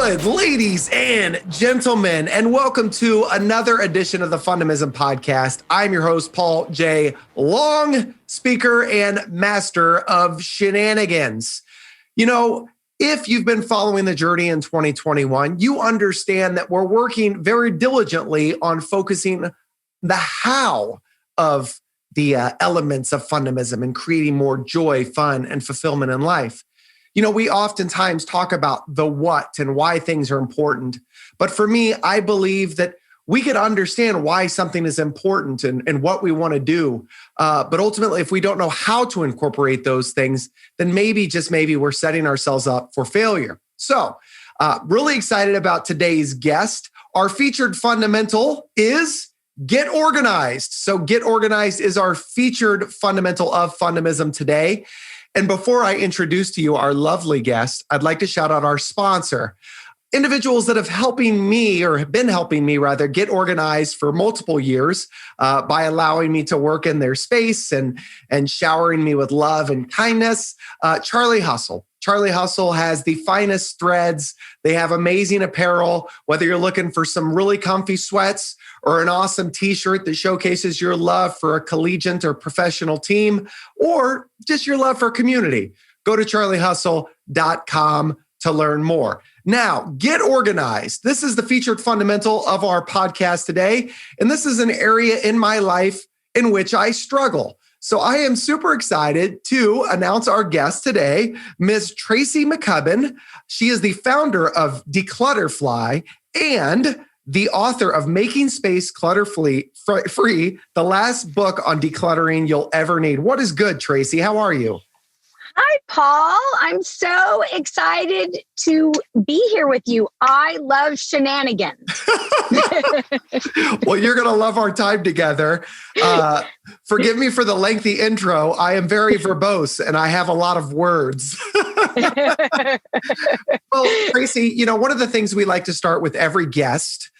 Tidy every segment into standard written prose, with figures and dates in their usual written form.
Good, ladies and gentlemen, and welcome to another edition of the Fundamism Podcast. I'm your host, Paul J. Long, speaker and master of shenanigans. You know, if you've been following the journey in 2021, you understand that we're working very diligently on focusing the how of the elements of Fundamism and creating more joy, fun, and fulfillment in life. You know, we oftentimes talk about the what and why things are important. But for me, I believe that we could understand why something is important and what we want to do. But ultimately, if we don't know how to incorporate those things, then maybe, just maybe, we're setting ourselves up for failure. So really excited about today's guest. Our featured fundamental is Get Organized. So Get Organized is our featured fundamental of Fundamism today. And before I introduce to you our lovely guest, I'd like to shout out our sponsor, individuals that have been helping me get organized for multiple years by allowing me to work in their space and showering me with love and kindness. Charlie Hustle. Charlie Hustle has the finest threads. They have amazing apparel, whether you're looking for some really comfy sweats or an awesome t-shirt that showcases your love for a collegiate or professional team, or just your love for community. Go to charliehustle.com to learn more. Now, Get Organized. This is the featured fundamental of our podcast today. And this is an area in my life in which I struggle. So I am super excited to announce our guest today, Ms. Tracy McCubbin. She is the founder of dClutterfly and the author of Making Space Clutter-Free, the last book on decluttering you'll ever need. What is good, Tracy? How are you? Hi, Paul. I'm so excited to be here with you. I love shenanigans. Well, you're going to love our time together. Forgive me for the lengthy intro. I am very verbose and I have a lot of words. Well, Tracy, you know, one of the things we like to start with every guest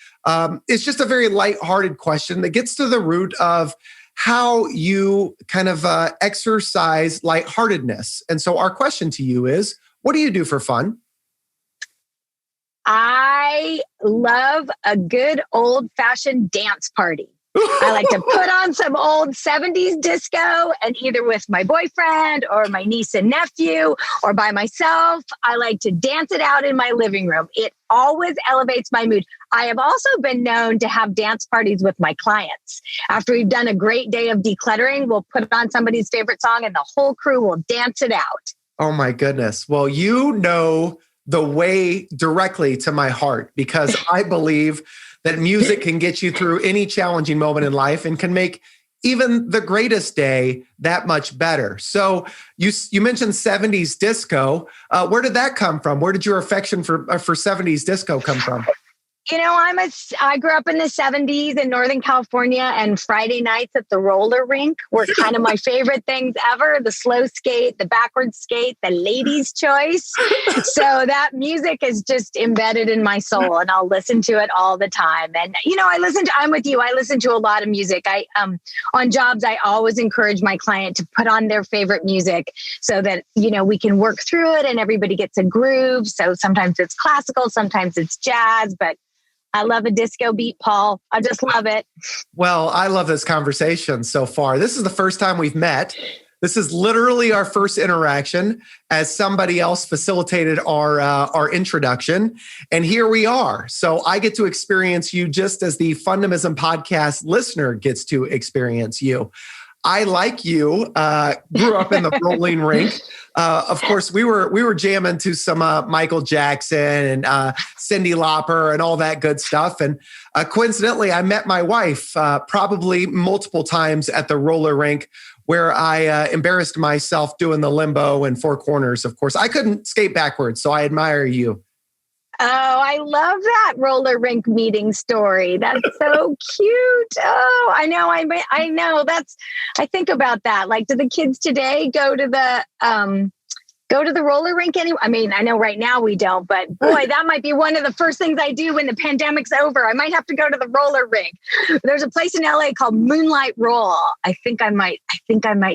is just a very lighthearted question that gets to the root of how you kind of exercise lightheartedness. And so our question to you is, what do you do for fun? I love a good old-fashioned dance party. I like to put on some old 70s disco and either with my boyfriend or my niece and nephew or by myself, I like to dance it out in my living room. It always elevates my mood. I have also been known to have dance parties with my clients. After we've done a great day of decluttering, we'll put on somebody's favorite song and the whole crew will dance it out. Oh my goodness. Well, you know the way directly to my heart because I believe that music can get you through any challenging moment in life and can make even the greatest day that much better. So you mentioned 70s disco. Where did that come from? Where did your affection for 70s disco come from? You know, I grew up in the 70s in Northern California, and Friday nights at the roller rink were kind of my favorite things ever. The slow skate, the backward skate, the ladies' choice. So that music is just embedded in my soul, and I'll listen to it all the time. And, you know, I'm with you. I listen to a lot of music. On jobs, I always encourage my client to put on their favorite music so that, you know, we can work through it and everybody gets a groove. So sometimes it's classical, sometimes it's jazz, but I love a disco beat, Paul. I just love it. Well, I love this conversation so far. This is the first time we've met. This is literally our first interaction as somebody else facilitated our introduction. And here we are. So I get to experience you just as the Fundamism Podcast listener gets to experience you. I, like you, grew up in the rolling rink. Of course, we were jamming to some Michael Jackson and Cyndi Lauper and all that good stuff. And coincidentally, I met my wife probably multiple times at the roller rink where I embarrassed myself doing the limbo and four corners. Of course, I couldn't skate backwards, so I admire you. Oh, I love that roller rink meeting story. That's so cute. Oh, I know. I know. I think about that. Like, do the kids today go to the go to the roller rink anyway? I mean, I know right now we don't, but boy, that might be one of the first things I do when the pandemic's over. I might have to go to the roller rink. There's a place in LA called Moonlight Roll. I think I might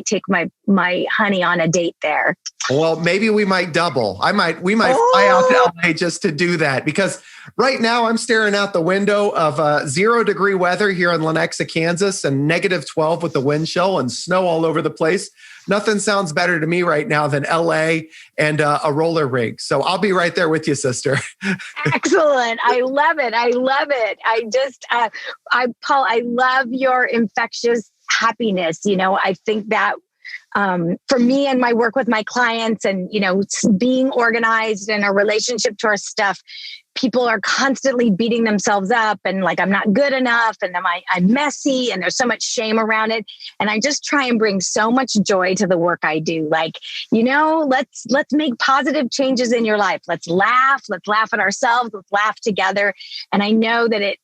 take my honey on a date there. Well, maybe we might double. We might fly out to LA just to do that, because right now I'm staring out the window of 0-degree weather here in Lenexa, Kansas, and -12 with the wind chill and snow all over the place. Nothing sounds better to me right now than LA and a roller rink. So I'll be right there with you, sister. Excellent. I love it. Paul, I love your infectious happiness. I think that for me and my work with my clients and, being organized in a relationship to our stuff, people are constantly beating themselves up and like, I'm not good enough. And I'm messy and there's so much shame around it. And I just try and bring so much joy to the work I do. Like, let's make positive changes in your life. Let's laugh at ourselves. Let's laugh together. And I know that it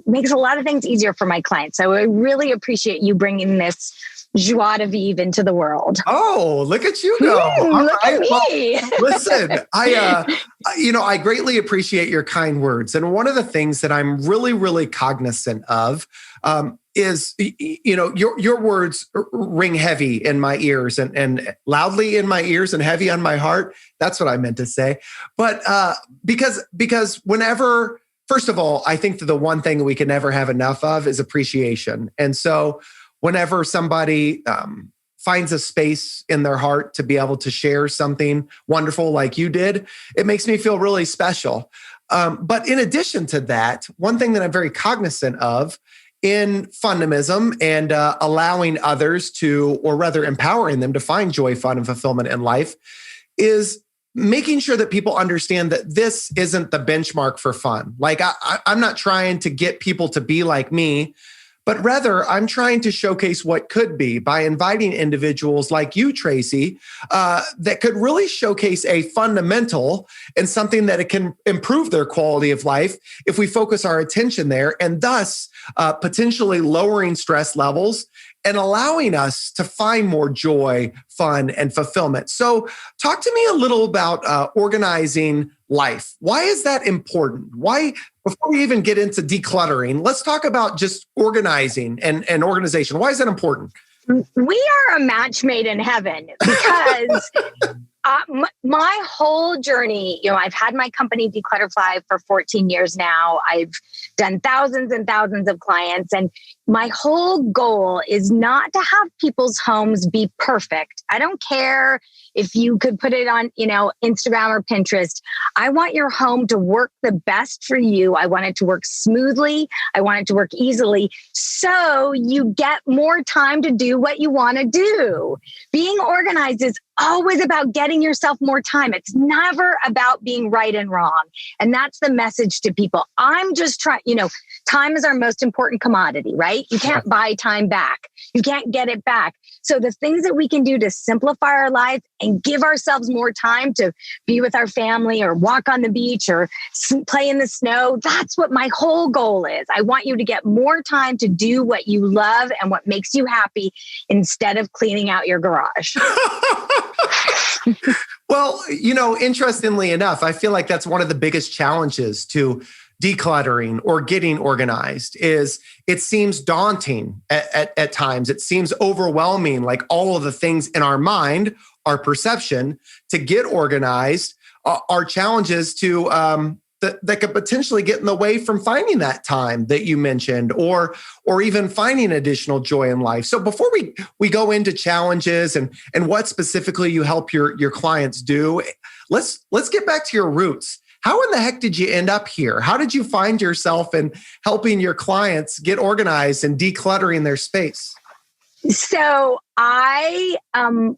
makes a lot of things easier for my clients. So I really appreciate you bringing this joie de vivre into the world. Oh, look at you go. Look at me. Well, listen, I greatly appreciate your kind words. And one of the things that I'm really, really cognizant of is, your words ring heavy in my ears and loudly in my ears and heavy on my heart. That's what I meant to say. But because whenever, first of all, I think that the one thing we can never have enough of is appreciation. And so whenever somebody finds a space in their heart to be able to share something wonderful like you did, it makes me feel really special. But in addition to that, one thing that I'm very cognizant of in Fundamism and allowing others to, or rather empowering them to find joy, fun, and fulfillment in life is making sure that people understand that this isn't the benchmark for fun. Like I'm not trying to get people to be like me, but rather I'm trying to showcase what could be by inviting individuals like you, Tracy, that could really showcase a fundamental and something that it can improve their quality of life if we focus our attention there, and thus potentially lowering stress levels and allowing us to find more joy, fun, and fulfillment. So talk to me a little about organizing life. Why is that important? Why, before we even get into decluttering, let's talk about just organizing and organization. Why is that important? We are a match made in heaven because my whole journey, I've had my company dClutterfly for 14 years now. I've done thousands and thousands of clients. And my whole goal is not to have people's homes be perfect. I don't care if you could put it on, Instagram or Pinterest. I want your home to work the best for you. I want it to work smoothly. I want it to work easily. So you get more time to do what you want to do. Being organized is always about getting yourself more time. It's never about being right and wrong. And that's the message to people. I'm just trying, time is our most important commodity, right? You can't buy time back. You can't get it back. So the things that we can do to simplify our lives and give ourselves more time to be with our family or walk on the beach or play in the snow, that's what my whole goal is. I want you to get more time to do what you love and what makes you happy instead of cleaning out your garage. Well, interestingly enough, I feel like that's one of the biggest challenges to decluttering or getting organized is it seems daunting at times. It seems overwhelming, like all of the things in our mind, our perception to get organized are challenges to that could potentially get in the way from finding that time that you mentioned or even finding additional joy in life. So before we go into challenges and what specifically you help your clients do, let's get back to your roots. How in the heck did you end up here? How did you find yourself in helping your clients get organized and decluttering their space? So I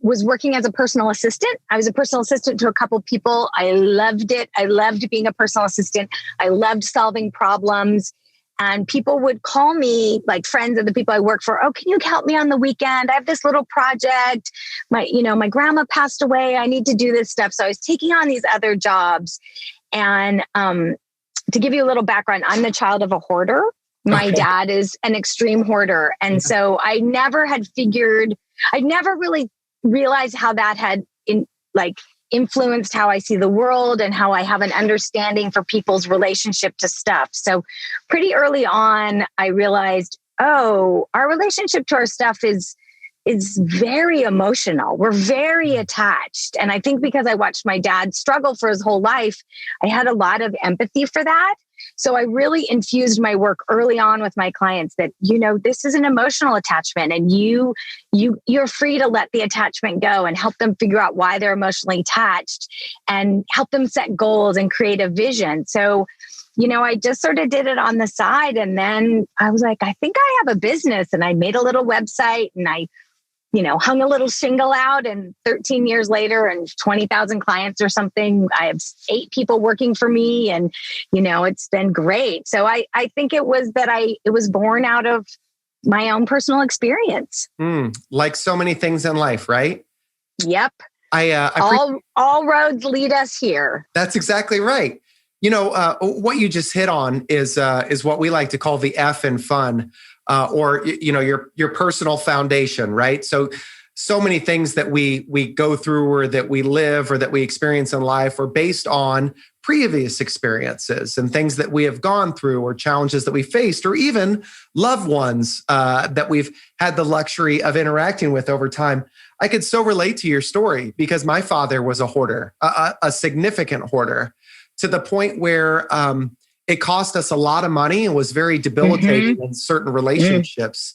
was working as a personal assistant. I was a personal assistant to a couple of people. I loved it. I loved being a personal assistant. I loved solving problems. And people would call me, like friends of the people I work for, oh, can you help me on the weekend? I have this little project. My grandma passed away. I need to do this stuff. So I was taking on these other jobs. And to give you a little background, I'm the child of a hoarder. My dad is an extreme hoarder. And so I never really realized how that had influenced how I see the world and how I have an understanding for people's relationship to stuff. So pretty early on, I realized, oh, our relationship to our stuff is very emotional. We're very attached. And I think because I watched my dad struggle for his whole life, I had a lot of empathy for that. So I really infused my work early on with my clients that, this is an emotional attachment, and you're free to let the attachment go and help them figure out why they're emotionally attached and help them set goals and create a vision. So, I just sort of did it on the side. And then I was like, I think I have a business, and I made a little website, and I hung a little shingle out, and 13 years later and 20,000 clients or something, I have 8 people working for me, and, it's been great. So I think it was that it was born out of my own personal experience. Like so many things in life, right? Yep. All roads lead us here. That's exactly right. What you just hit on is what we like to call the F in fun. Or your personal foundation, right? So many things that we go through, or that we live, or that we experience in life, are based on previous experiences and things that we have gone through, or challenges that we faced, or even loved ones that we've had the luxury of interacting with over time. I could so relate to your story because my father was a hoarder, a significant hoarder, to the point where it cost us a lot of money and was very debilitating in certain relationships.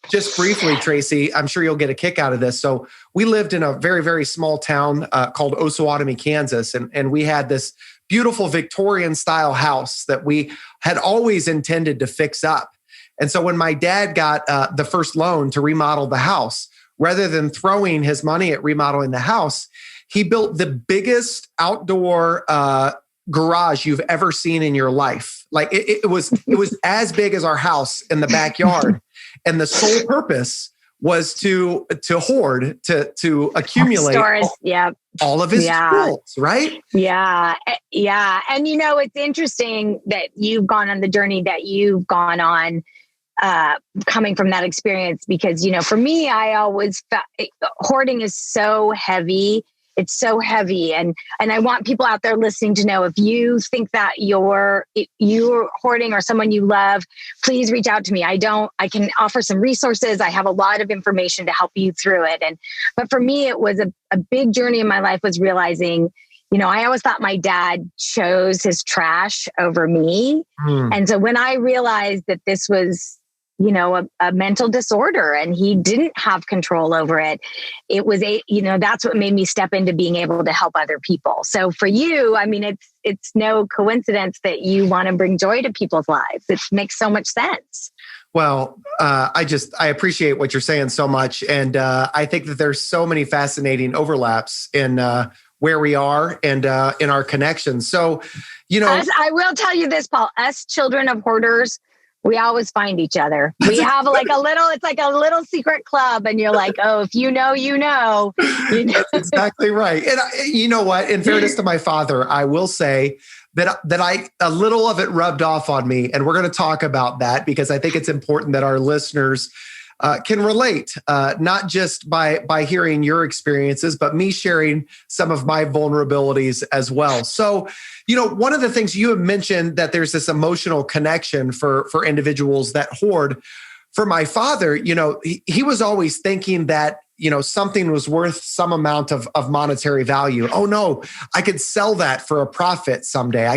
Just briefly, Tracy, I'm sure you'll get a kick out of this. So we lived in a very, very small town called Osawatomie, Kansas. And we had this beautiful Victorian style house that we had always intended to fix up. And so when my dad got the first loan to remodel the house, rather than throwing his money at remodeling the house, he built the biggest outdoor garage you've ever seen in your life. Like it was as big as our house in the backyard. And the sole purpose was to hoard, to accumulate all of his tools, right? Yeah. Yeah. And it's interesting that you've gone on the journey that you've gone on, coming from that experience, because, for me, I always felt hoarding is so heavy. It's so heavy. And I want people out there listening to know, if you think that you're hoarding or someone you love, please reach out to me. I can offer some resources. I have a lot of information to help you through it. But for me, it was a big journey in my life, was realizing, I always thought my dad chose his trash over me. And so when I realized that this was, a mental disorder and he didn't have control over it, it was that's what made me step into being able to help other people. So for you, I mean, it's no coincidence that you want to bring joy to people's lives. It makes so much sense. Well, I appreciate what you're saying so much. And I think that there's so many fascinating overlaps in where we are and in our connections. So, I will tell you this, Paul, us children of hoarders, we always find each other. We have it's like a little secret club, and you're like, oh, if you know, you know. That's exactly right. And you know what? In fairness to my father, I will say that a little of it rubbed off on me, and we're going to talk about that because I think it's important that our listeners can relate, not just by hearing your experiences, but me sharing some of my vulnerabilities as well. So, one of the things you have mentioned, that there's this emotional connection for individuals that hoard. For my father, he was always thinking that, something was worth some amount of monetary value. Oh no, I could sell that for a profit someday.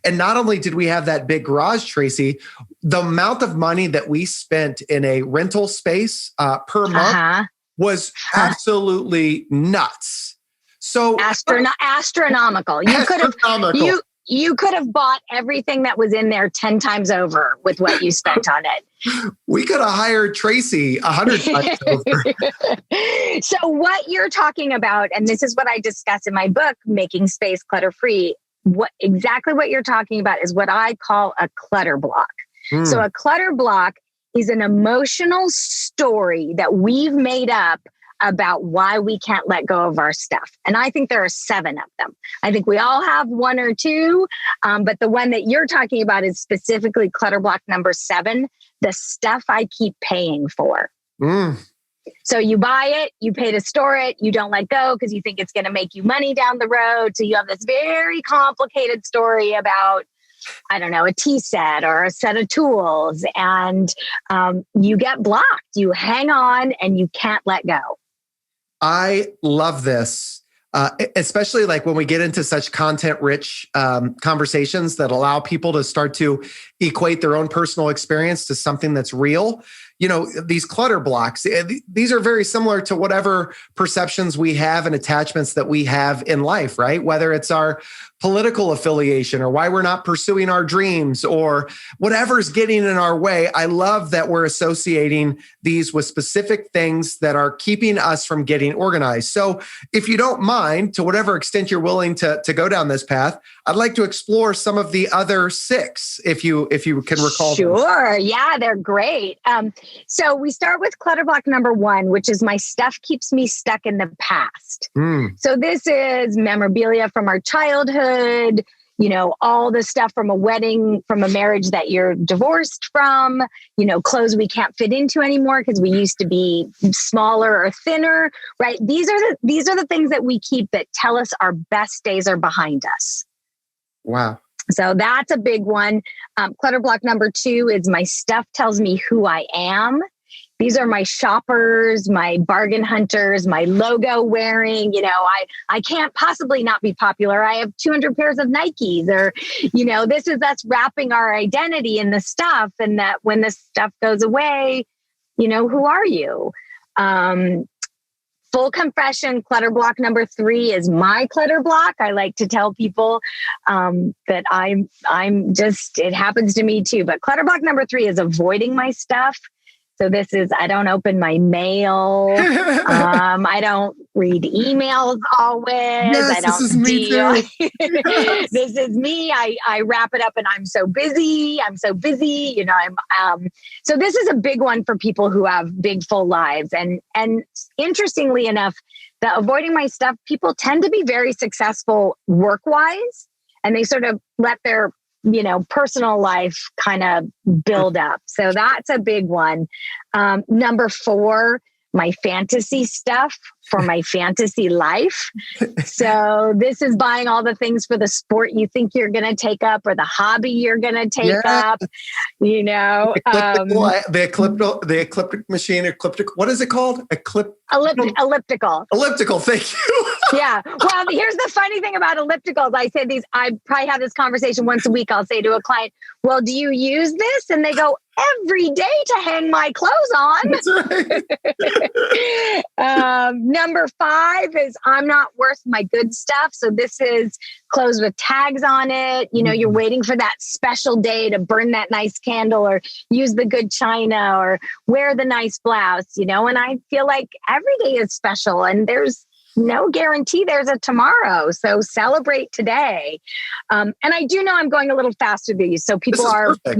And not only did we have that big garage, Tracy, the amount of money that we spent in a rental space per month was absolutely nuts. So astronomical. You could have bought everything that was in there 10 times over with what you spent on it. We could have hired Tracy 100 times over. So what you're talking about, and this is what I discuss in my book, Making Space Clutter Free, what you're talking about is what I call a clutter block. So a clutter block is an emotional story that we've made up about why we can't let go of our stuff. And I think there are 7 of them. I think we all have 1 or 2, but the one that you're talking about is specifically clutter block number 7, the stuff I keep paying for. So you buy it, you pay to store it, you don't let go because you think it's going to make you money down the road. So you have this very complicated story about, I don't know, a tea set or a set of tools, and you get blocked. You hang on and you can't let go. I love this, especially like when we get into such content-rich conversations that allow people to start to equate their own personal experience to something that's real. You know, these clutter blocks, these are very similar to whatever perceptions we have and attachments that we have in life, right? Whether it's our political affiliation or why we're not pursuing our dreams or whatever's getting in our way. I love that we're associating these with specific things that are keeping us from getting organized. So if you don't mind, to whatever extent you're willing to go down this path, I'd like to explore some of the other 6, if you can recall. Sure. Them. Yeah, they're great. So we start with clutter block number 1, which is my stuff keeps me stuck in the past. So this is memorabilia from our childhood, you know, all the stuff from a wedding, from a marriage that you're divorced from, you know, clothes we can't fit into anymore because we used to be smaller or thinner, right? These are the things that we keep that tell us our best days are behind us. Wow. So that's a big one. Clutter block number 2 is my stuff tells me who I am. These are my shoppers, my bargain hunters, my logo wearing, you know, I can't possibly not be popular. I have 200 pairs of Nikes, or, you know, this is us wrapping our identity in the stuff. And that when this stuff goes away, you know, who are you? Full confession, clutter block number 3 is my clutter block. I like to tell people that I'm just, it happens to me too. But clutter block number 3 is avoiding my stuff. So this is, I don't open my mail. I don't read emails always. Yes, I don't this is me too. Yes. This is me. I wrap it up and I'm so busy. You know, so this is a big one for people who have big, full lives. And interestingly enough, the avoiding my stuff, people tend to be very successful work-wise, and they sort of let their, you know, personal life kind of build up. So that's a big one. Number 4, my fantasy stuff for my fantasy life. So this is buying all the things for the sport you think you're going to take up or the hobby you're going to take up, you know. The ecliptic machine, what is it called? Elliptical. Elliptical, thank you. Yeah. Well, here's the funny thing about ellipticals. I probably have this conversation once a week. I'll say to a client, well, do you use this? And they go, every day to hang my clothes on. That's right. Number 5 is I'm not worth my good stuff. So this is clothes with tags on it. You know, you're waiting for that special day to burn that nice candle or use the good china or wear the nice blouse, you know, and I feel like every day is special and there's no guarantee there's a tomorrow. So celebrate today. And I do know I'm going a little fast with these. So people are, perfect.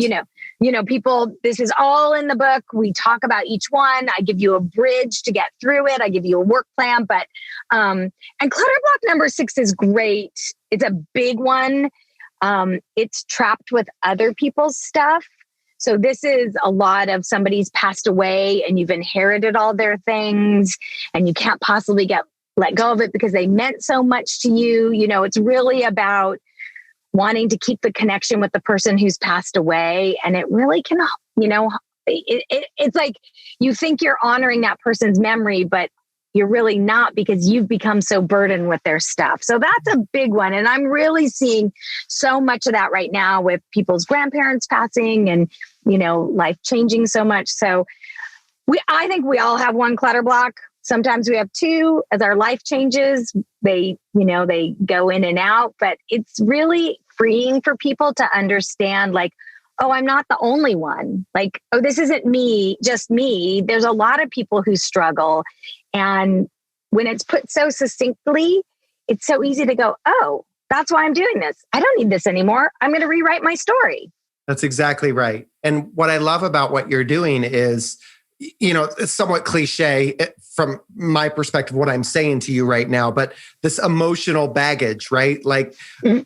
you know, people, this is all in the book. We talk about each one. I give you a bridge to get through it. I give you a work plan, but, and clutter block number 6 is great. It's a big one. It's trapped with other people's stuff. So this is a lot of somebody's passed away and you've inherited all their things and you can't possibly let go of it because they meant so much to you. You know, it's really about wanting to keep the connection with the person who's passed away. And it really can, you know, it's like you think you're honoring that person's memory, but you're really not because you've become so burdened with their stuff. So that's a big one. And I'm really seeing so much of that right now with people's grandparents passing and, you know, life changing so much. So I think we all have one clutter block. Sometimes we have 2 as our life changes. They go in and out, but it's really freeing for people to understand like, oh, I'm not the only one. Like, oh, this isn't me, just me. There's a lot of people who struggle. And when it's put so succinctly, it's so easy to go, oh, that's why I'm doing this. I don't need this anymore. I'm going to rewrite my story. That's exactly right. And what I love about what you're doing is, you know, it's somewhat cliche from my perspective, what I'm saying to you right now, but this emotional baggage, right? Like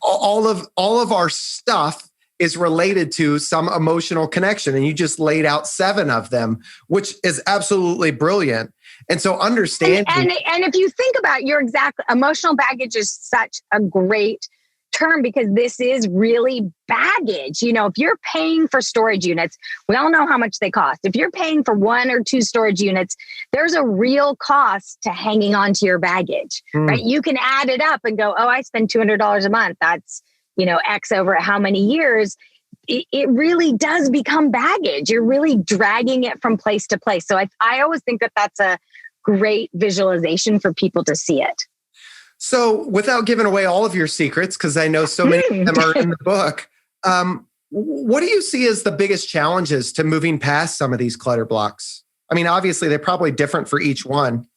all of our stuff is related to some emotional connection. And you just laid out 7 of them, which is absolutely brilliant. And so understanding. And if you think about your exact emotional baggage is such a great term because this is really baggage. You know, if you're paying for storage units, we all know how much they cost. If you're paying for 1 or 2 storage units, there's a real cost to hanging on to your baggage, right? You can add it up and go, oh, I spend $200 a month. That's, you know, X over how many years. It really does become baggage. You're really dragging it from place to place. So I always think that that's a great visualization for people to see it. So without giving away all of your secrets, because I know so many of them are in the book, what do you see as the biggest challenges to moving past some of these clutter blocks? I mean, obviously, they're probably different for each one.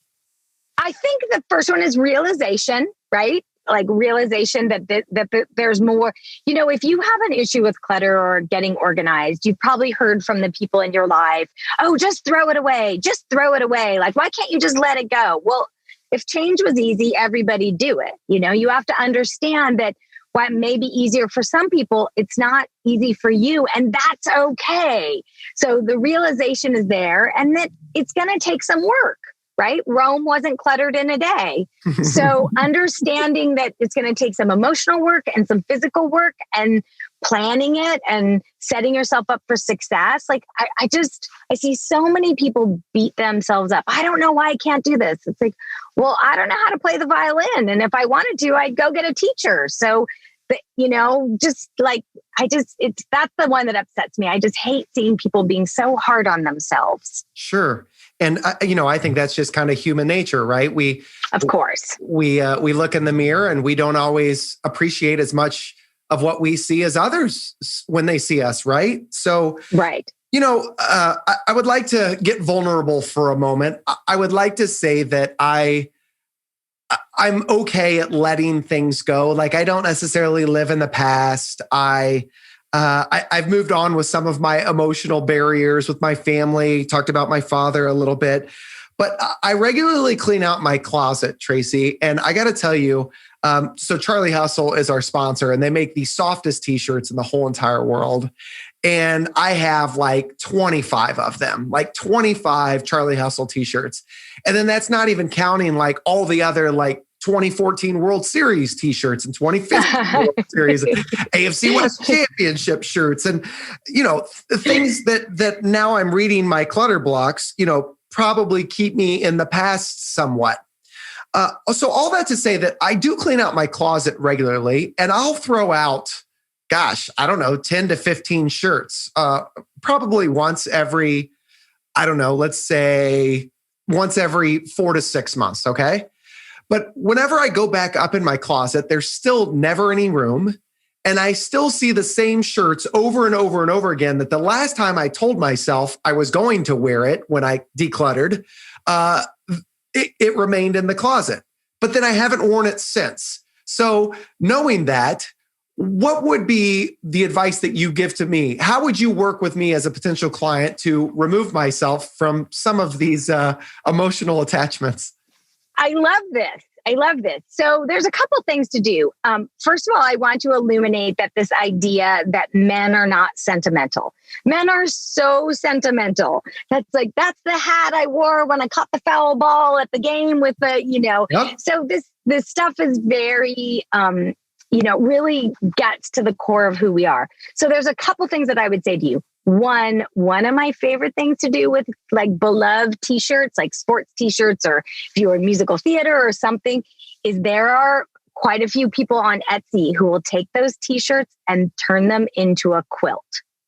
I think the first one is realization, right? Like realization that there's more. You know, if you have an issue with clutter or getting organized, you've probably heard from the people in your life, oh, just throw it away. Just throw it away. Like, why can't you just let it go? Well, if change was easy, everybody do it. You know, you have to understand that what may be easier for some people, it's not easy for you, and that's okay. So the realization is there, and that it's going to take some work, right? Rome wasn't cluttered in a day. So understanding that it's going to take some emotional work and some physical work and planning it and setting yourself up for success. Like I see so many people beat themselves up. I don't know why I can't do this. It's like, well, I don't know how to play the violin. And if I wanted to, I'd go get a teacher. So, you know, just like, that's the one that upsets me. I just hate seeing people being so hard on themselves. Sure. And, you know, I think that's just kind of human nature, right? Of course, we look in the mirror and we don't always appreciate as much of what we see as others when they see us, right? So, right. You know, I would like to get vulnerable for a moment. I would like to say that I'm okay at letting things go. Like, I don't necessarily live in the past. I've moved on with some of my emotional barriers with my family, talked about my father a little bit, but I regularly clean out my closet, Tracy. And I got to tell you, so Charlie Hustle is our sponsor, and they make the softest t-shirts in the whole entire world. And I have like 25 of them, like 25 Charlie Hustle t-shirts. And then that's not even counting like all the other like 2014 World Series t-shirts and 2015 World Series, AFC West Championship shirts. And, you know, things that now I'm reading my ClutterBlocks, you know, probably keep me in the past somewhat. So all that to say that I do clean out my closet regularly, and I'll throw out, gosh, I don't know, 10 to 15 shirts, probably once every, I don't know, let's say once every 4 to 6 months. Okay. But whenever I go back up in my closet, there's still never any room. And I still see the same shirts over and over and over again that the last time I told myself I was going to wear it when I decluttered, it remained in the closet. But then I haven't worn it since. So knowing that, what would be the advice that you give to me? How would you work with me as a potential client to remove myself from some of these emotional attachments? I love this. So there's a couple things to do. First of all, I want to illuminate that this idea that men are not sentimental. Men are so sentimental. That's the hat I wore when I caught the foul ball at the game with the, you know. Yep. So this stuff is very, really gets to the core of who we are. So there's a couple things that I would say to you. One of my favorite things to do with like beloved t-shirts, like sports t-shirts, or if you're in musical theater or something, is there are quite a few people on Etsy who will take those t-shirts and turn them into a quilt.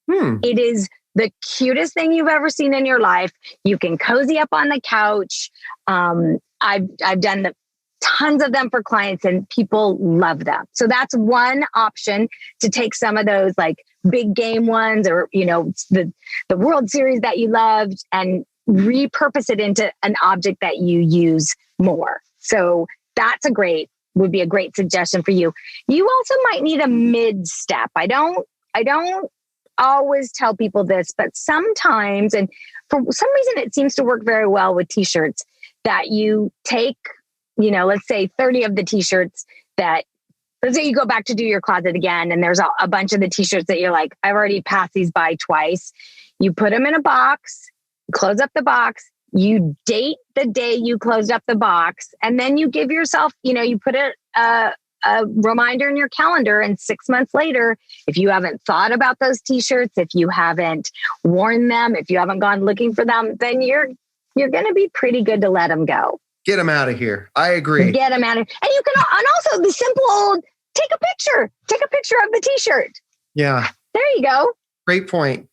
It is the cutest thing you've ever seen in your life. You can cozy up on the couch. I've done tons of them for clients, and people love them. So that's one option, to take some of those like big game ones, or, you know, the World Series that you loved, and repurpose it into an object that you use more. So that's would be a great suggestion for you. You also might need a mid step. I don't always tell people this, but sometimes, and for some reason it seems to work very well with t-shirts, that you take, you know, let's say 30 of the t-shirts that, let's say you go back to do your closet again, and there's a bunch of the t-shirts that you're like, I've already passed these by twice. You put them in a box, close up the box, You date the day you closed up the box, and then you give yourself, you put a reminder in your calendar, and 6 months later, if you haven't thought about those t-shirts, if you haven't worn them, if you haven't gone looking for them, then you're going to be pretty good to let them go. Get them out of here. I agree. Get them out of, and you can, and also the simple old, take a picture of the t-shirt. Yeah. There you go. Great point.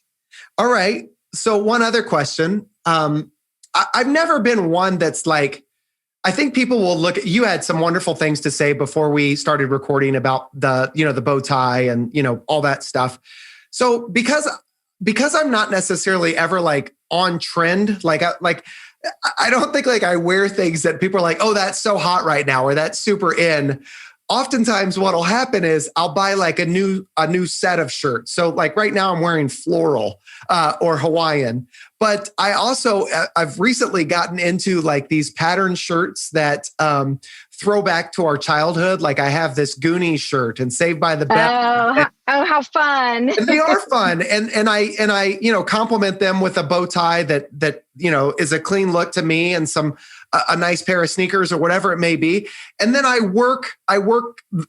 All right. So one other question. I've never been one that's like, I think people will look at, you had some wonderful things to say before we started recording about the bow tie and, all that stuff. So because I'm not necessarily ever like on trend, I don't think like I wear things that people are like, oh, that's so hot right now, or that's super in. Oftentimes what'll happen is I'll buy like a new set of shirts. So like right now I'm wearing floral or Hawaiian, but I've recently gotten into like these pattern shirts that throw back to our childhood. Like I have this Goonies shirt and Saved by the Bell. Oh, how fun. They are fun. And I compliment them with a bow tie that is a clean look to me, and a nice pair of sneakers or whatever it may be. And then I work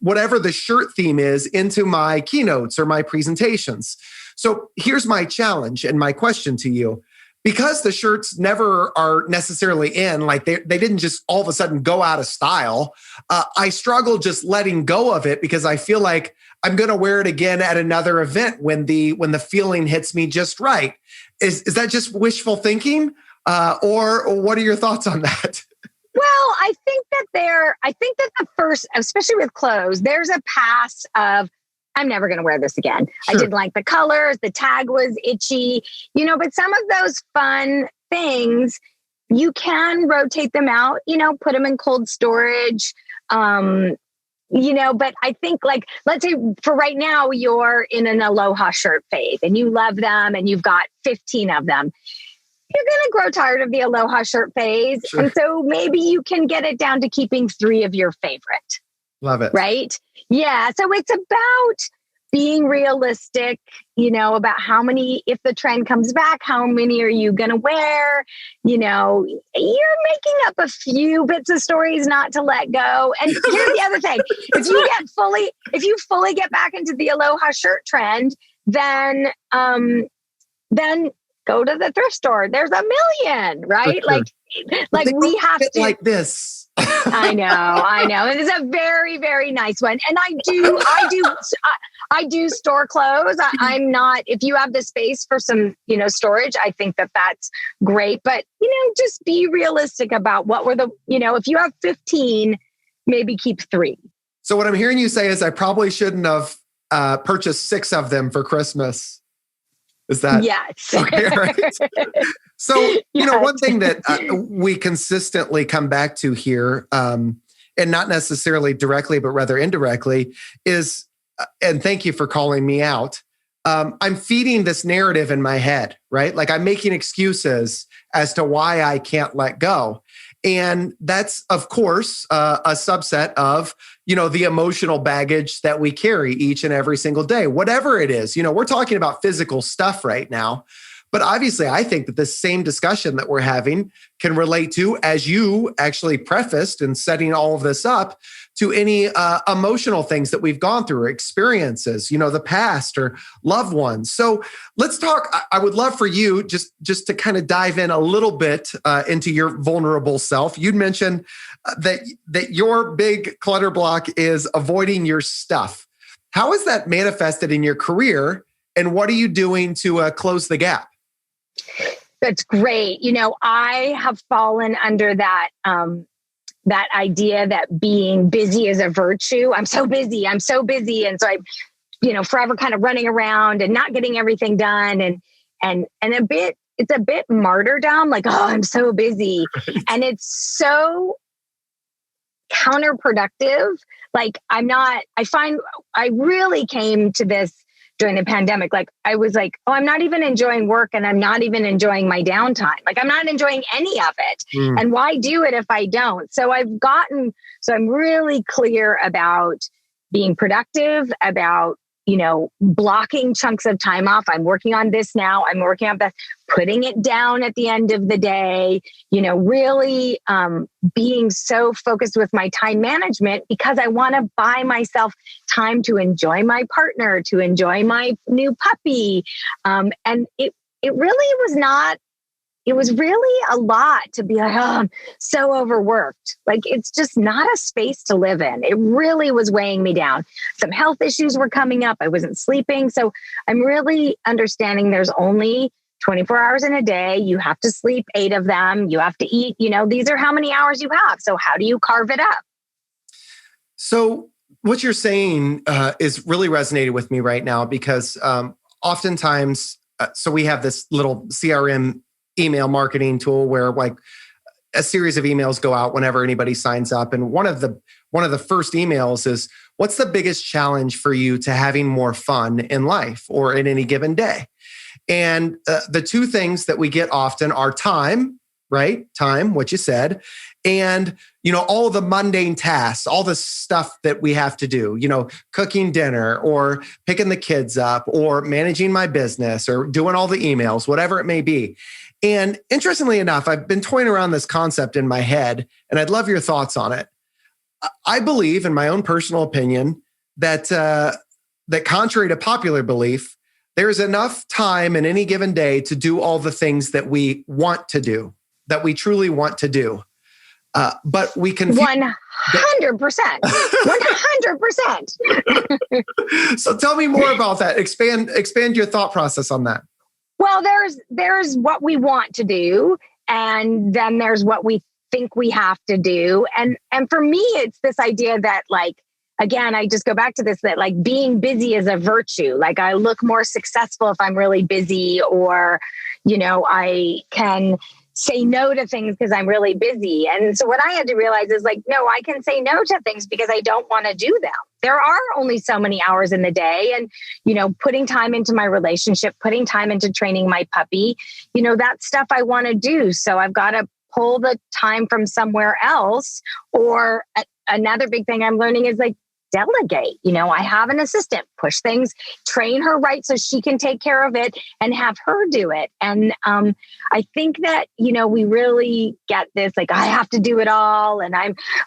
whatever the shirt theme is into my keynotes or my presentations. So here's my challenge and my question to you. Because the shirts never are necessarily in, like they didn't just all of a sudden go out of style, I struggle just letting go of it because I feel like I'm going to wear it again at another event when the feeling hits me just right. Is that just wishful thinking? Or what are your thoughts on that? Well, I think that the first, especially with clothes, there's a pass of, I'm never going to wear this again. Sure. I didn't like the colors. The tag was itchy, but some of those fun things, you can rotate them out, put them in cold storage, but I think like, let's say for right now, you're in an Aloha shirt phase and you love them and you've got 15 of them. You're going to grow tired of the Aloha shirt phase. Sure. And so maybe you can get it down to keeping 3 of your favorite. Love it. Right? Yeah. So it's about being realistic, about how many, if the trend comes back, how many are you going to wear? You're making up a few bits of stories not to let go. And here's the other thing. If you fully get back into the Aloha shirt trend, then go to the thrift store. There's a million, right? Sure. Like we have to like this. I know. And it's a very, very nice one. And I do store clothes. I'm not, if you have the space for some, storage, I think that that's great. But, just be realistic about what were if you have 15, maybe keep 3. So what I'm hearing you say is I probably shouldn't have purchased 6 of them for Christmas. Is that? Yes. Okay, right. So, one thing that we consistently come back to here, and not necessarily directly, but rather indirectly, is, and thank you for calling me out, I'm feeding this narrative in my head, right? Like I'm making excuses as to why I can't let go. And that's, of course, a subset of, the emotional baggage that we carry each and every single day, whatever it is. We're talking about physical stuff right now. But obviously, I think that this same discussion that we're having can relate to, as you actually prefaced and setting all of this up, to any emotional things that we've gone through or experiences, the past or loved ones. So let's talk. I would love for you just to kind of dive in a little bit into your vulnerable self. You'd mentioned that your big clutter block is avoiding your stuff. How is that manifested in your career, and what are you doing to close the gap? That's great. I have fallen under that idea that being busy is a virtue. I'm so busy. And so I'm, forever kind of running around and not getting everything done. And it's a bit martyrdom, like, oh, I'm so busy. Right. And it's so counterproductive. Like I really came to this during the pandemic. Like I was like, oh, I'm not even enjoying work and I'm not even enjoying my downtime. Like I'm not enjoying any of it. And why do it if I don't? So I'm really clear about being productive, about blocking chunks of time off. I'm working on this now. I'm working on that, putting it down at the end of the day, really being so focused with my time management because I want to buy myself time to enjoy my partner, to enjoy my new puppy. And it really was not, it was really a lot to be like, oh, I'm so overworked. Like, it's just not a space to live in. It really was weighing me down. Some health issues were coming up. I wasn't sleeping. So I'm really understanding there's only 24 hours in a day. You have to sleep 8 of them. You have to eat, these are how many hours you have. So how do you carve it up? So what you're saying is really resonated with me right now because oftentimes, so we have this little CRM email marketing tool where like a series of emails go out whenever anybody signs up. And one of the first emails is, what's the biggest challenge for you to having more fun in life or in any given day? And the two things that we get often are time, right? Time, what you said. And, all of the mundane tasks, all the stuff that we have to do, cooking dinner or picking the kids up or managing my business or doing all the emails, whatever it may be. And interestingly enough, I've been toying around this concept in my head, and I'd love your thoughts on it. I believe, in my own personal opinion, that that contrary to popular belief, there's enough time in any given day to do all the things that we want to do, that we truly want to do. But we can 100%. 100%. So tell me more about that. Expand your thought process on that. Well, there's what we want to do, and then there's what we think we have to do. And for me, it's this idea that, like, again, I just go back to this, that like being busy is a virtue. Like, I look more successful if I'm really busy, or, I can say no to things because I'm really busy. And so what I had to realize is like, no, I can say no to things because I don't want to do them. There are only so many hours in the day. And, putting time into my relationship, putting time into training my puppy, that stuff I want to do. So I've got to pull the time from somewhere else. Or another big thing I'm learning is like, delegate. I have an assistant, push things, train her right so she can take care of it and have her do it. And I think that, we really get this, like, I have to do it all. And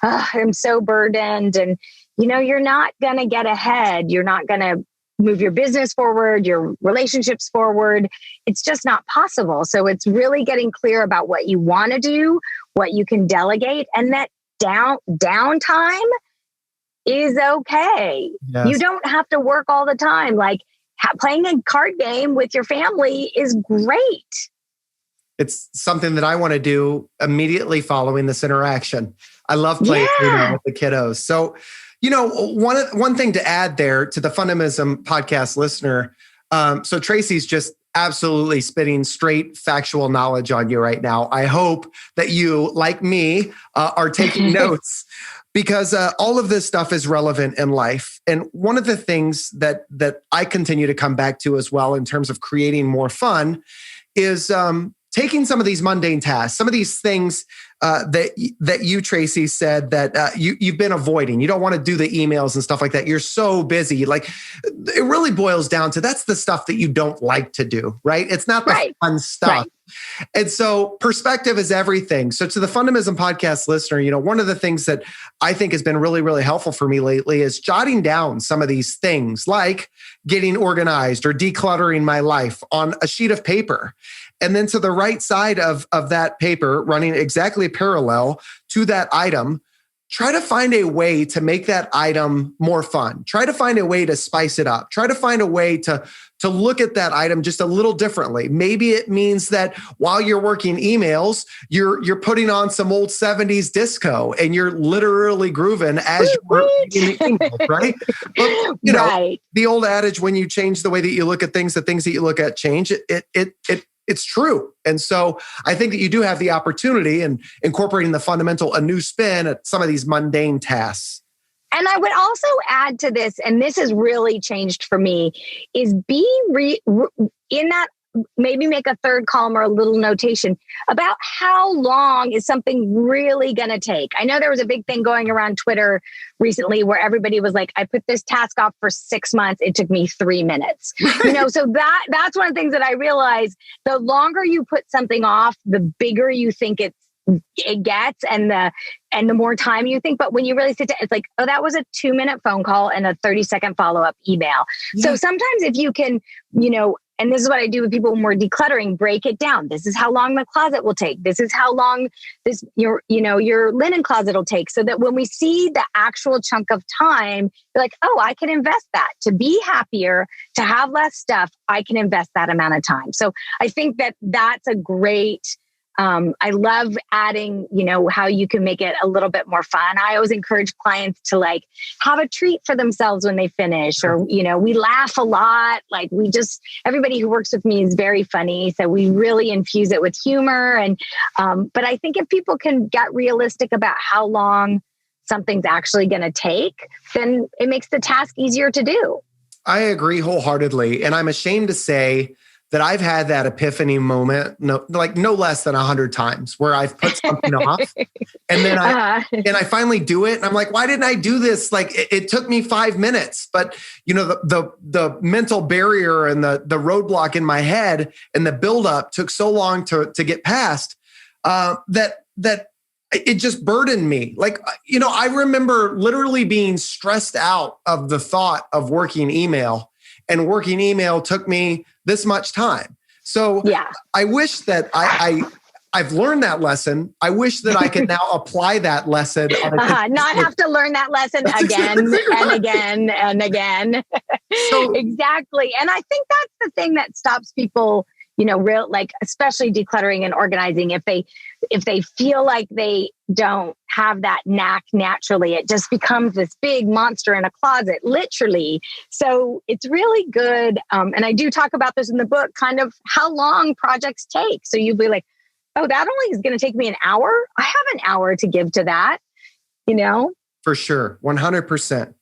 I'm so burdened. And, you're not going to get ahead. You're not going to move your business forward, your relationships forward. It's just not possible. So it's really getting clear about what you want to do, what you can delegate, and that downtime is okay. Yes. You don't have to work all the time. Like, playing a card game with your family is great. It's something that I want to do immediately following this interaction. I love playing with the kiddos. So, one thing to add there to the Fundamism podcast listener. So Tracy's just absolutely spitting straight factual knowledge on you right now. I hope that you, like me, are taking notes. Because all of this stuff is relevant in life. And one of the things that I continue to come back to as well in terms of creating more fun is taking some of these mundane tasks, some of these things that you, Tracy, said that you've been avoiding. You don't want to do the emails and stuff like that. You're so busy. Like, it really boils down to that's the stuff that you don't like to do, right? It's not the fun stuff. Right. And so perspective is everything. So to the Fundamism podcast listener, one of the things that I think has been really, really helpful for me lately is jotting down some of these things, like getting organized or decluttering my life on a sheet of paper. And then to the right side of that paper, running exactly parallel to that item, try to find a way to make that item more fun. Try to find a way to spice it up. Try to find a way to look at that item just a little differently. Maybe it means that while you're working emails, you're putting on some old 70s disco and you're literally grooving as you're reading the email, right? But, the old adage, when you change the way that you look at things, the things that you look at change. It's true. And so I think that you do have the opportunity in incorporating the fundamental, a new spin at some of these mundane tasks. And I would also add to this, and this has really changed for me, is be in that maybe make a third column or a little notation about how long is something really going to take. I know there was a big thing going around Twitter recently where everybody was like, I put this task off for 6 months. It took me 3 minutes. So that's one of the things that I realized. The longer you put something off, the bigger you think it gets and the more time you think. But when you really sit down, it's like, oh, that was a 2-minute phone call and a 30-second follow-up email. Yeah. So sometimes if you can, and this is what I do with people when we're decluttering, break it down. This is how long the closet will take. This is how long your linen closet will take, so that when we see the actual chunk of time, you're like, oh, I can invest that to be happier, to have less stuff. I can invest that amount of time. So I think that's a great, I love adding, how you can make it a little bit more fun. I always encourage clients to have a treat for themselves when they finish, or, we laugh a lot. Everybody who works with me is very funny. So we really infuse it with humor. And, but I think if people can get realistic about how long something's actually going to take, then it makes the task easier to do. I agree wholeheartedly. And I'm ashamed to say that I've had that epiphany moment, no less than 100 times, where I've put something off, and then I finally do it, and I'm like, why didn't I do this? It took me 5 minutes, but the mental barrier and the roadblock in my head and the buildup took so long to get past that it just burdened me. I remember literally being stressed out of the thought of working email, and working email took me this much time. So yeah. I wish that I've learned that lesson. I wish that I could now apply that lesson. Not have to learn that lesson again and again and again. So, exactly. And I think that's the thing that stops people, especially decluttering and organizing. If they feel like they don't have that knack naturally, it just becomes this big monster in a closet, literally. So it's really good. And I do talk about this in the book, kind of how long projects take. So you'll be like, oh, that only is going to take me an hour. I have an hour to give to that, For sure. 100%.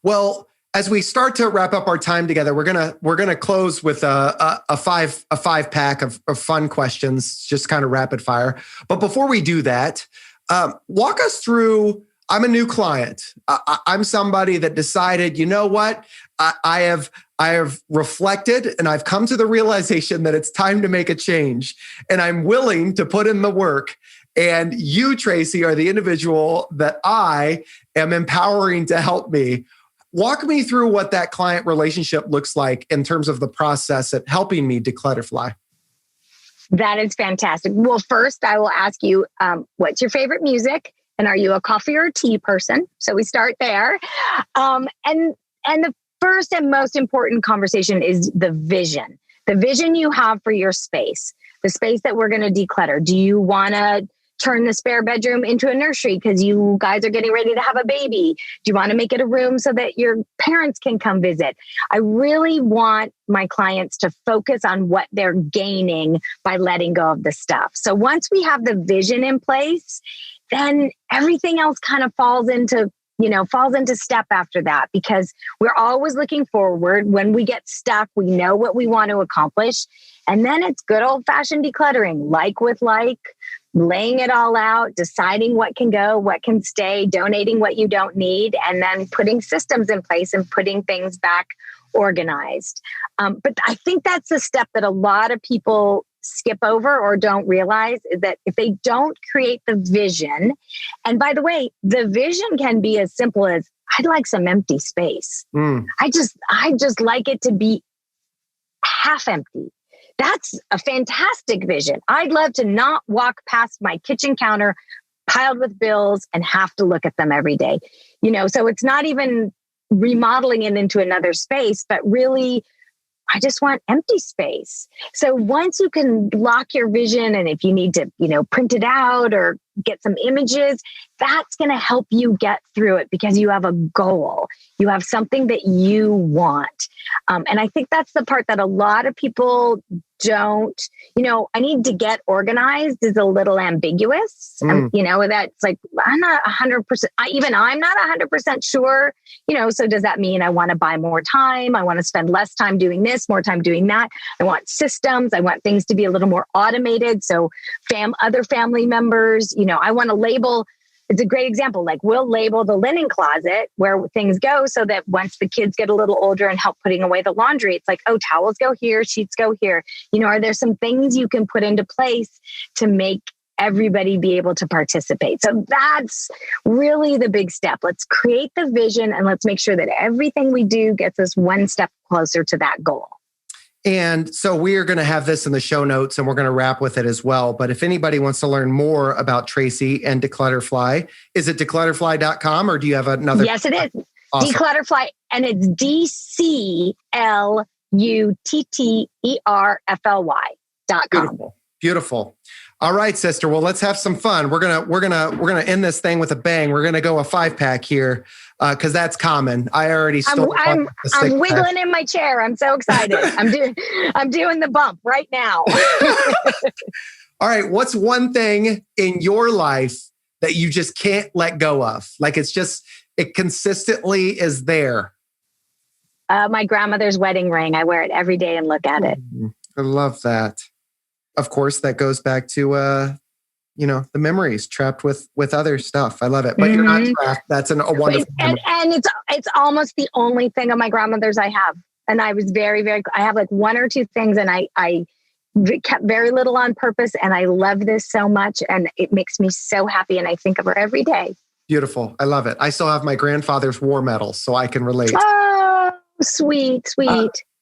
Well, as we start to wrap up our time together, we're gonna close with a five pack of fun questions, just kind of rapid fire. But before we do that, walk us through. I'm a new client. I'm somebody that decided, you know what, I have reflected, and I've come to the realization that it's time to make a change, and I'm willing to put in the work. And you, Tracy, are the individual that I am empowering to help me. Walk me through what that client relationship looks like in terms of the process at helping me declutterfly. That is fantastic. Well, first, I will ask you, what's your favorite music? And are you a coffee or a tea person? So we start there. And the first and most important conversation is the vision you have for your space, the space that we're going to declutter. Do you want to turn the spare bedroom into a nursery because you guys are getting ready to have a baby? Do you want to make it a room so that your parents can come visit? I really want my clients to focus on what they're gaining by letting go of the stuff. So once we have the vision in place, then everything else kind of falls into step after that, because we're always looking forward. When we get stuck, we know what we want to accomplish. And then it's good old fashioned decluttering, like with like, laying it all out, deciding what can go, what can stay, donating what you don't need, and then putting systems in place and putting things back organized. But I think that's the step that a lot of people skip over or don't realize, is that if they don't create the vision, and by the way, the vision can be as simple as, I'd like some empty space. I just like it to be half empty. That's a fantastic vision. I'd love to not walk past my kitchen counter piled with bills and have to look at them every day. So it's not even remodeling it into another space, but really, I just want empty space. So once you can block your vision, and if you need to, print it out or get some images. That's going to help you get through it because you have a goal. You have something that you want. And I think that's the part that a lot of people don't, I need to get organized is a little ambiguous. That's like, I'm not 100%, I'm not 100% sure, so does that mean I want to buy more time? I want to spend less time doing this, more time doing that. I want systems. I want things to be a little more automated. So other family members, I want to label. It's a great example. Like we'll label the linen closet where things go so that once the kids get a little older and help putting away the laundry, it's like, oh, towels go here, sheets go here. Are there some things you can put into place to make everybody be able to participate? So that's really the big step. Let's create the vision and let's make sure that everything we do gets us one step closer to that goal. And so we are going to have this in the show notes and we're going to wrap with it as well. But if anybody wants to learn more about Tracy and dClutterfly, is it dClutterfly.com or do you have another? Yes, it is. Awesome. dClutterfly, and it's dClutterfly.com. Beautiful. All right, sister. Well, let's have some fun. We're gonna end this thing with a bang. We're gonna go a 5-pack here because that's common. I already stole. I'm wiggling in my chair. I'm so excited. I'm doing the bump right now. All right. What's one thing in your life that you just can't let go of? Like it consistently is there. My grandmother's wedding ring. I wear it every day and look at it. I love that. Of course, that goes back to, the memories trapped with other stuff. I love it. But you're not trapped. That's a wonderful and it's almost the only thing of my grandmother's I have. And I was very, very, I have like one or two things and I kept very little on purpose. And I love this so much. And it makes me so happy. And I think of her every day. Beautiful. I love it. I still have my grandfather's war medal, so I can relate. Oh, sweet.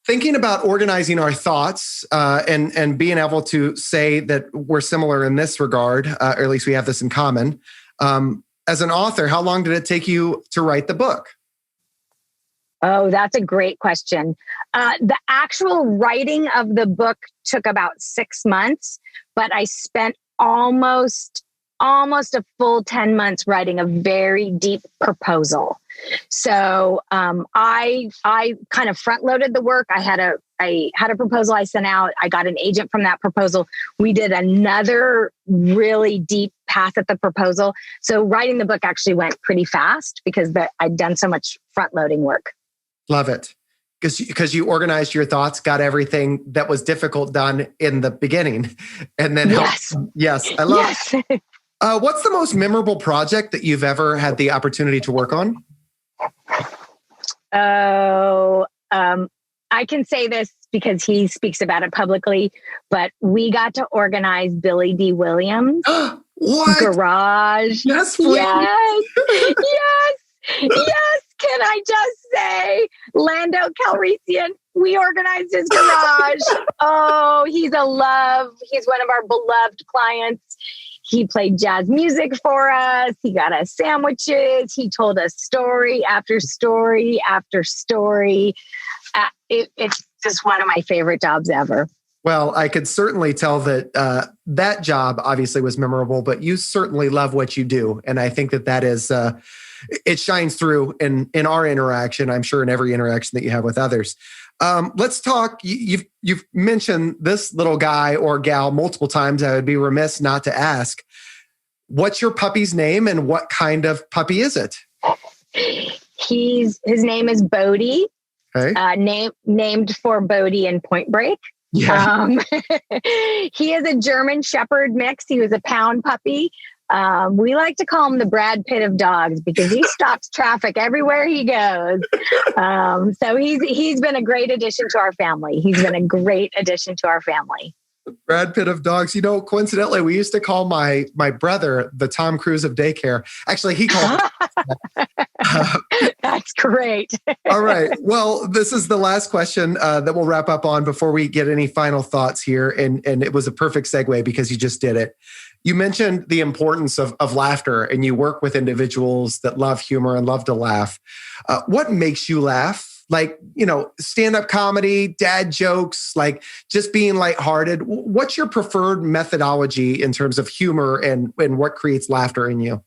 Thinking about organizing our thoughts and being able to say that we're similar in this regard, or at least we have this in common. As an author, how long did it take you to write the book? Oh, that's a great question. The actual writing of the book took about 6 months, but I spent almost a full 10 months writing a very deep proposal. So I kind of front loaded the work. I had a proposal I sent out. I got an agent from that proposal. We did another really deep pass at the proposal. So writing the book actually went pretty fast because I'd done so much front loading work. Love it. Because you organized your thoughts, got everything that was difficult done in the beginning. And then, yes, I love it. What's the most memorable project that you've ever had the opportunity to work on? I can say this because he speaks about it publicly, but we got to organize Billy D. Williams' garage. Yes, please. Yes. Can I just say, Lando Calrissian, we organized his garage. Oh, he's a love. He's one of our beloved clients. He played jazz music for us. He got us sandwiches. He told us story after story after story. It's just one of my favorite jobs ever. Well, I could certainly tell that that job obviously was memorable, but you certainly love what you do. And I think that is, it shines through in our interaction, I'm sure in every interaction that you have with others. Let's talk. You've mentioned this little guy or gal multiple times. I would be remiss not to ask, what's your puppy's name and what kind of puppy is it? His name is Bodie. Okay. Named for Bodie in Point Break. Yeah. He is a German Shepherd mix. He was a pound puppy. We like to call him the Brad Pitt of dogs because he stops traffic everywhere he goes. So he's been a great addition to our family. Brad Pitt of dogs. Coincidentally, we used to call my brother the Tom Cruise of daycare. Actually, he called That's great. All right. Well, this is the last question that we'll wrap up on before we get any final thoughts here. And it was a perfect segue because you just did it. You mentioned the importance of laughter, and you work with individuals that love humor and love to laugh. What makes you laugh? like, stand-up comedy, dad jokes, like just being lighthearted. What's your preferred methodology in terms of humor and what creates laughter in you?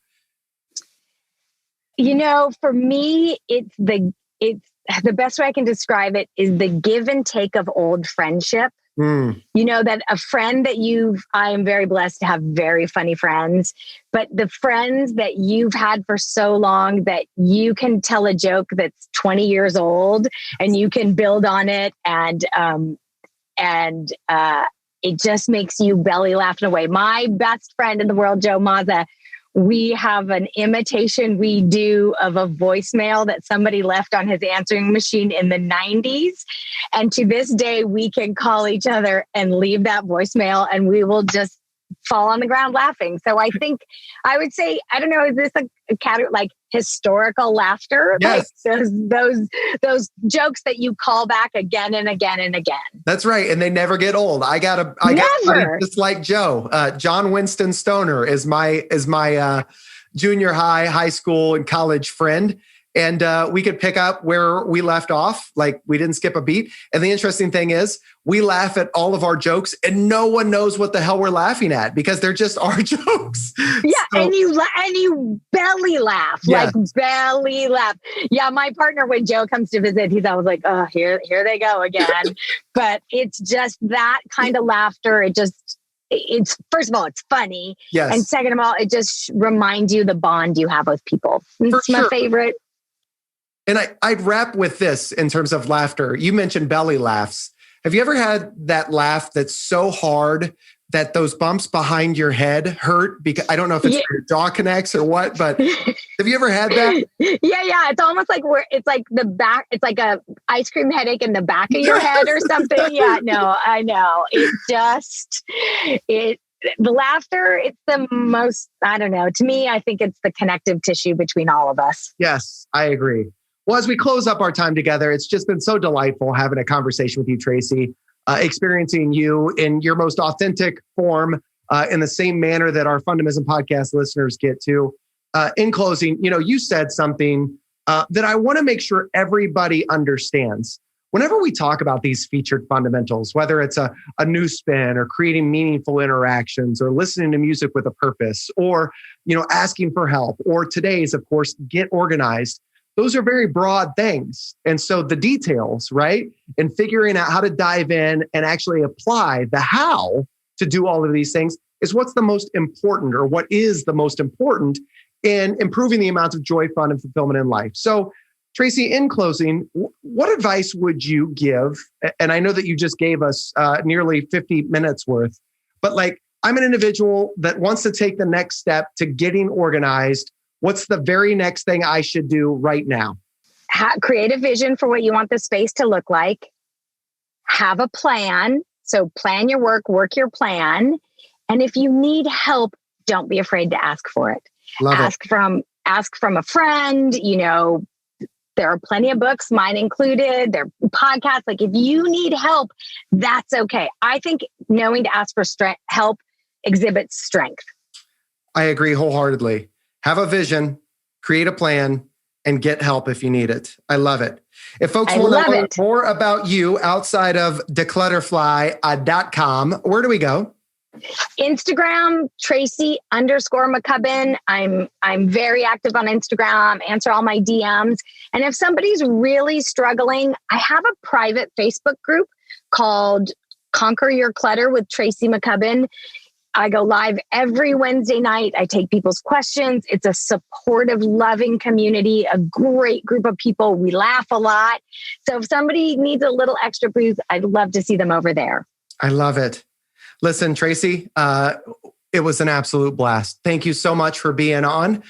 For me, it's the best way I can describe it is the give and take of old friendship. That a friend that I am very blessed to have very funny friends, but the friends that you've had for so long that you can tell a joke that's 20 years old and you can build on it and it just makes you belly laughing away. My best friend in the world, Joe Mazza, we have an imitation we do of a voicemail that somebody left on his answering machine in the 90s. And to this day, we can call each other and leave that voicemail and we will just fall on the ground laughing. So I think I would say, I don't know, is this a category like historical laughter? Yes. Like those jokes that you call back again and again and again. That's right. And they never get old. I got just like Joe. John Winston Stoner is my junior high school and college friend. And we could pick up where we left off. Like we didn't skip a beat. And the interesting thing is we laugh at all of our jokes and no one knows what the hell we're laughing at because they're just our jokes. Yeah. So, and you belly laugh, like belly laugh. Yeah. My partner, when Joe comes to visit, he's always like, oh, here they go again. But it's just that kind of laughter. It's first of all, it's funny. Yes. And second of all, it just reminds you the bond you have with people. It's my favorite. And I'd wrap with this in terms of laughter. You mentioned belly laughs. Have you ever had that laugh that's so hard that those bumps behind your head hurt? Because I don't know if it's your jaw connects or what, but have you ever had that? Yeah. It's almost like it's like the back. It's like a ice cream headache in the back of your head or something. Yeah, no, I know. The laughter, it's the most, I don't know. To me, I think it's the connective tissue between all of us. Yes, I agree. Well, as we close up our time together, it's just been so delightful having a conversation with you, Tracy, experiencing you in your most authentic form, in the same manner that our Fundamism Podcast listeners get to. In closing, you said something that I want to make sure everybody understands. Whenever we talk about these featured fundamentals, whether it's a new spin or creating meaningful interactions or listening to music with a purpose or, asking for help, or today's, of course, get organized. Those are very broad things. And so the details, right? And figuring out how to dive in and actually apply the how to do all of these things is what's the most important, or what is the most important in improving the amount of joy, fun, and fulfillment in life. So Tracy, in closing, what advice would you give? And I know that you just gave us nearly 50 minutes worth, but I'm an individual that wants to take the next step to getting organized. What's the very next thing I should do right now? Create a vision for what you want the space to look like. Have a plan. So plan your work your plan. And if you need help, don't be afraid to ask for it. Ask from a friend. There are plenty of books, mine included. There are podcasts. Like if you need help, that's okay. I think knowing to ask for help exhibits strength. I agree wholeheartedly. Have a vision, create a plan, and get help if you need it. I love it. If folks want to learn more about you outside of dClutterfly.com, where do we go? Instagram, Tracy_McCubbin. I'm very active on Instagram, answer all my DMs. And if somebody's really struggling, I have a private Facebook group called Conquer Your Clutter with Tracy McCubbin. I go live every Wednesday night. I take people's questions. It's a supportive, loving community, a great group of people. We laugh a lot. So if somebody needs a little extra boost, I'd love to see them over there. I love it. Listen, Tracy, it was an absolute blast. Thank you so much for being on.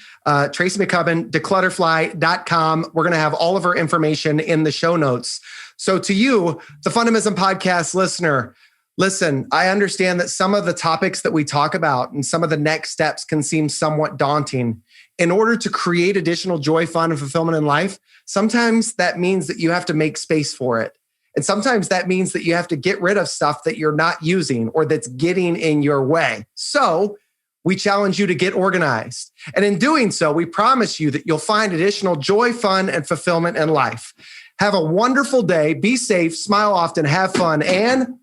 Tracy McCubbin, dClutterfly.com. We're going to have all of her information in the show notes. So to you, the Fundamism Podcast listener, listen, I understand that some of the topics that we talk about and some of the next steps can seem somewhat daunting. In order to create additional joy, fun, and fulfillment in life, sometimes that means that you have to make space for it. And sometimes that means that you have to get rid of stuff that you're not using or that's getting in your way. So we challenge you to get organized. And in doing so, we promise you that you'll find additional joy, fun, and fulfillment in life. Have a wonderful day. Be safe, smile often, have fun, and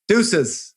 deuces.